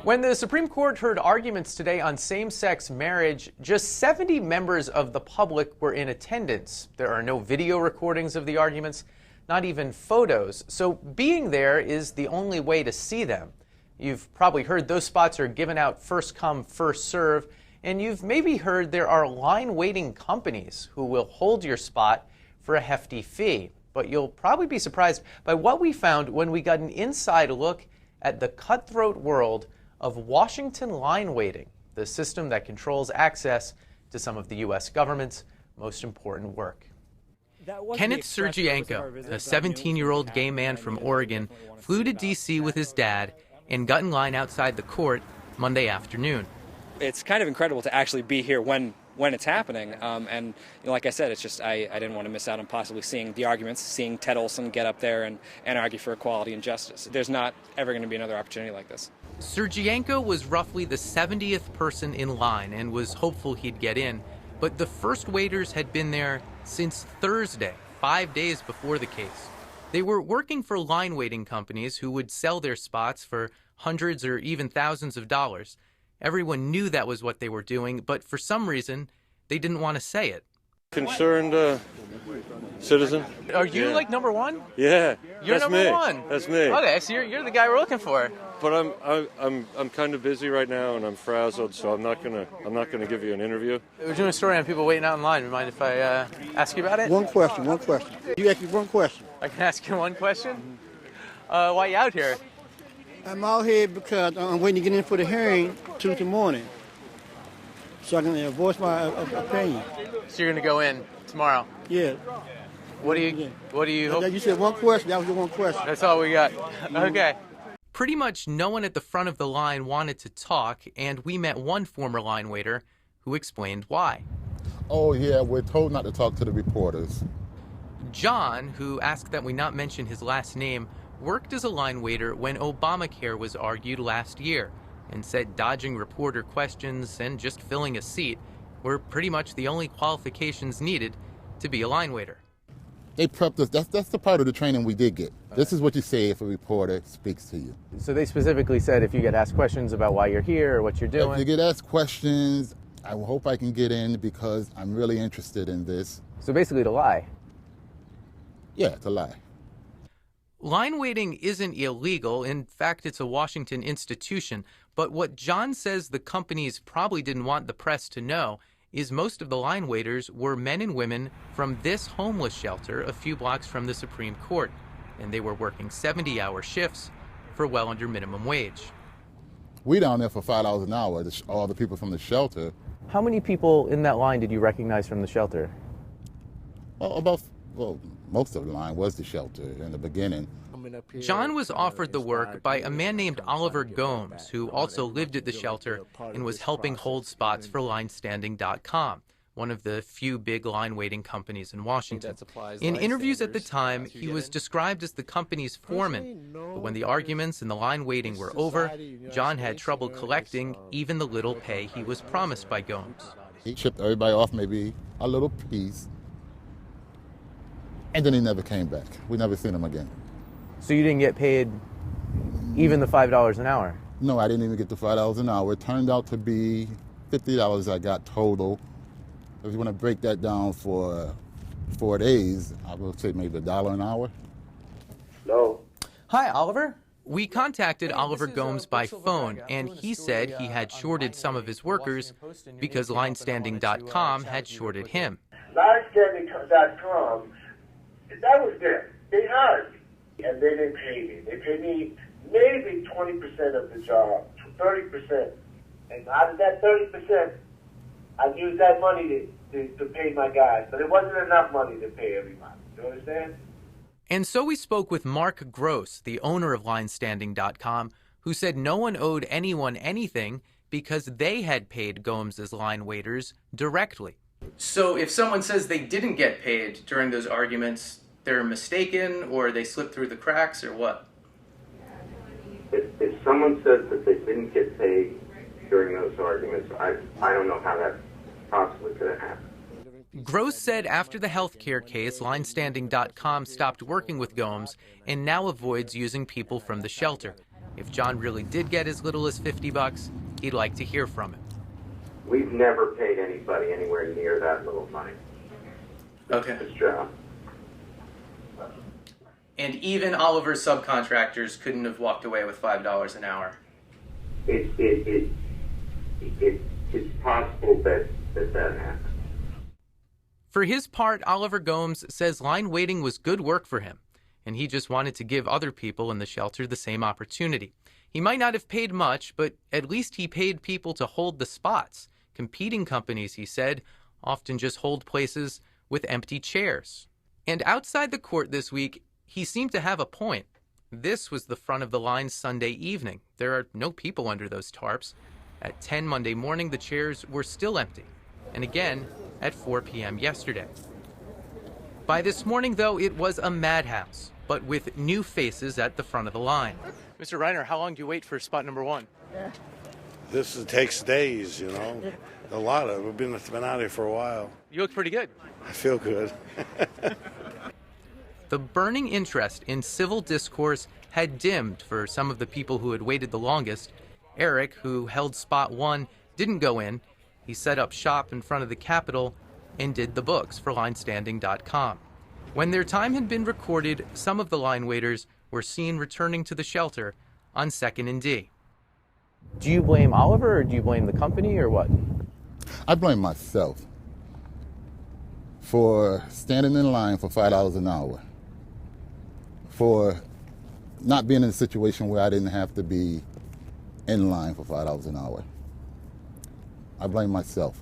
When the Supreme Court heard arguments today on same-sex marriage, just 70 members of the public were in attendance. There are no video recordings of the arguments, not even photos. So being there is the only way to see them. You've probably heard those spots are given out first come, first serve. And you've maybe heard there are line waiting companies who will hold your spot for a hefty fee. But you'll probably be surprised by what we found when we got an inside look at the cutthroat world of Washington line waiting, the system that controls access to some of the U.S. government's most important work. Kenneth Sergienko, a 17-year-old gay man from Oregon, flew to D.C. with his dad and got in line outside the court Monday afternoon. It's kind of incredible to actually be here when it's happening. And like I said, it's just I didn't want to miss out on possibly seeing the arguments, seeing Ted Olson get up there and argue for equality and justice. There's not ever going to be another opportunity like this. Sergienko was roughly the 70th person in line and was hopeful he'd get in. But the first waiters had been there since Thursday, 5 days before the case. They were working for line waiting companies who would sell their spots for hundreds or even thousands of dollars. Everyone knew that was what they were doing, but for some reason, they didn't want to say it. Concerned citizen. Are you like number one? Yeah, you're that's number me. one. That's me. Okay, so you're the guy we're looking for. But I'm kind of busy right now, and I'm frazzled, so I'm not gonna give you an interview. We're doing a story on people waiting out in line. You mind if I ask you about it? One question. You ask me one question. I can ask you one question. Why are you out here? I'm out here because I'm waiting to get in for the hearing Tuesday morning, so I can voice my opinion. So you're gonna go in tomorrow? Yeah. What do you hope? You said one question. That was your one question. That's all we got. Okay. Pretty much no one at the front of the line wanted to talk, and we met one former line waiter who explained why. Oh, yeah, we're told not to talk to the reporters. John, who asked that we not mention his last name, worked as a line waiter when Obamacare was argued last year and said dodging reporter questions and just filling a seat were pretty much the only qualifications needed to be a line waiter. They prepped us. That's the part of the training we did get. This is what you say if a reporter speaks to you. So they specifically said if you get asked questions about why you're here or what you're doing? If you get asked questions, I hope I can get in because I'm really interested in this. So basically to lie? Yeah, to lie. Line waiting isn't illegal. In fact, it's a Washington institution. But what John says the companies probably didn't want the press to know is most of the line waiters were men and women from this homeless shelter a few blocks from the Supreme Court, and they were working 70-hour shifts for well under minimum wage. We down there for $5 an hour, all the people from the shelter. How many people in that line did you recognize from the shelter? Most of the line was the shelter in the beginning. John was offered the work by a man named Oliver Gomes, who also lived at the shelter and was helping hold spots for linestanding.com, one of the few big line waiting companies in Washington. In interviews at the time, he was described as the company's foreman, but when the arguments and the line waiting were over, John had trouble collecting even the little pay he was promised by Gomes. He chipped everybody off maybe a little piece, and then he never came back. We never seen him again. So you didn't get paid even the $5 an hour? No, I didn't even get the $5 an hour. It turned out to be $50 I got total. If you want to break that down for 4 days, I will say maybe $1 an hour. Hello. Hi, Oliver. We contacted Oliver Gomes by phone, and he said he had shorted some of his workers because linestanding.com had shorted him. Linestanding.com, that was them. They hired me. And they didn't pay me. They paid me maybe 20% of the job, 30%. And out of that 30%, I used that money to pay my guys. But it wasn't enough money to pay everybody. You understand? And so we spoke with Mark Gross, the owner of linestanding.com, who said no one owed anyone anything because they had paid Gomes' line waiters directly. So if someone says they didn't get paid during those arguments, they're mistaken, or they slipped through the cracks, or what? If someone says that they didn't get paid during those arguments, I don't know how that possibly could have happened. Gross said after the healthcare case, linestanding.com stopped working with Gomes and now avoids using people from the shelter. If John really did get as little as $50, he'd like to hear from him. We've never paid anybody anywhere near that little money. Okay. This job. And even Oliver's subcontractors couldn't have walked away with $5 an hour. It's possible that happened. For his part, Oliver Gomes says line waiting was good work for him, and he just wanted to give other people in the shelter the same opportunity. He might not have paid much, but at least he paid people to hold the spots. Competing companies, he said, often just hold places with empty chairs. And outside the court this week, he seemed to have a point. This was the front of the line Sunday evening. There are no people under those tarps. At 10 Monday morning, the chairs were still empty. And again, at 4 p.m. yesterday. By this morning, though, it was a madhouse, but with new faces at the front of the line. Mr. Reiner, how long do you wait for spot number one? This takes days, you know. A lot of it. We've been out here for a while. You look pretty good. I feel good. The burning interest in civil discourse had dimmed for some of the people who had waited the longest. Eric, who held spot one, didn't go in. He set up shop in front of the Capitol and did the books for linestanding.com. When their time had been recorded, some of the line waiters were seen returning to the shelter on 2nd and D. Do you blame Oliver or do you blame the company or what? I blame myself for standing in line for $5 an hour, for not being in a situation where I didn't have to be in line for $5 an hour. I blame myself.